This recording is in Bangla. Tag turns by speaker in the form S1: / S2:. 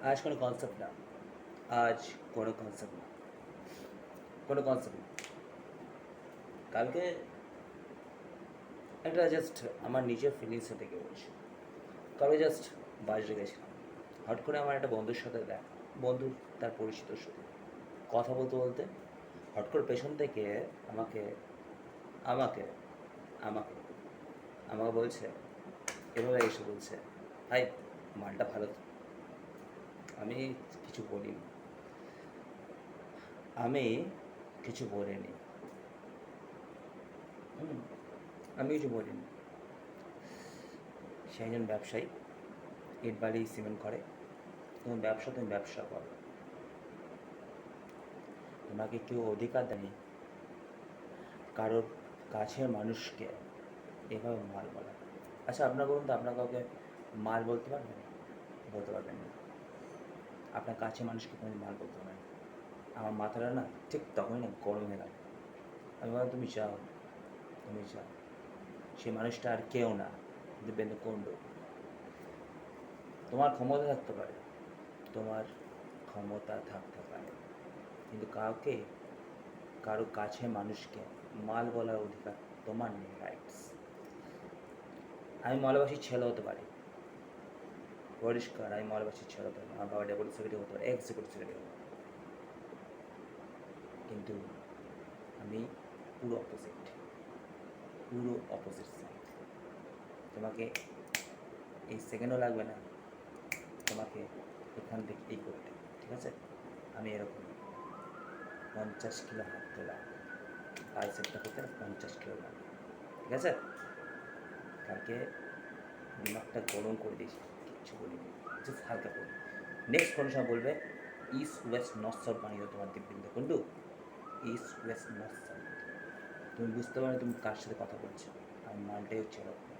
S1: আজ কোনো কনসেপ্ট না, আজ কোনো কনসেপ্ট না, কোনো কনসেপ্ট না। কালকে একটা জাস্ট আমার নিজের ফিলিংসে থেকে বলছি। কালকে জাস্ট বাজারে গেছিলাম, হট করে আমার একটা বন্ধুর সাথে দেখা, বন্ধুর তার পরিচিতর সাথে কথা বলতে বলতে হট করে পেছন থেকে আমাকে আমাকে আমাকে আমাকে বলছে, এভাবে এসে বলছে, ভাই মালটা ভালো তো। আমি কিছু বলিনি, আমি কিছু বলিনি, হুম, আমি কিছু বলিনি। সে একজন ব্যবসায়ী, ইট বালি সিমেন্ট করে। তুমি ব্যবসা করো, তোমাকে কেউ অধিকার দেয়নি কারোর কাছের মানুষকে এভাবে মাল বলা। আচ্ছা আপনার বলুন তো, আপনার কাউকে মাল বলতে পারবেন? বলতে পারবেন না। আপনার কাছে মানুষকে কোনো মাল বলতে পারবেন না। আমার মাথাটা না ঠিক তখনই না গরম হয়ে গেল। আমি বললাম, তুমি যাও, তুমি যাও। সে মানুষটা আর কেউ না, দিব্যেন্দু কুণ্ডু। তোমার ক্ষমতা থাকতে পারে, তোমার ক্ষমতা থাকতে পারে, কিন্তু কাউকে, কারো কাছে মানুষকে মাল বলার অধিকার তোমার নেই, রাইটস। আমি মালবাসী ছেলে হতে পারি, পরিষ্কার, আমি মালবাসী ছেলে হতে পারি, আমার বাবা ডেপুটি সেক্রেটারি হতে পারে, এক্স ডেপুটি সেক্রেটারি হতে পারে, কিন্তু আমি পুরো অপোজিট, পুরো অপোজিট সাইড। তোমাকে এই সেকেন্ডও লাগবে না তোমাকে এখান থেকে এই করতে, ঠিক আছে? আমি এরকম 50 কিলো হাত তোলা, বাইসেপটা করতে 50 কিলো লাগে, ঠিক আছে? কালকে দিমাগটা গরম করে দিয়েছি, কিচ্ছু বলিনি, জাস্ট হালকা করে। নেক্সট কোনো সময় বলবে ইস্ট ওয়েস্ট নর্থ সাউথ বানিয়ে তোমার Dibyendu Kundu, east West north south. তুমি বুঝতে পারো তুমি কার সাথে কথা বলছো, আর মালটাই হচ্ছে এরকম।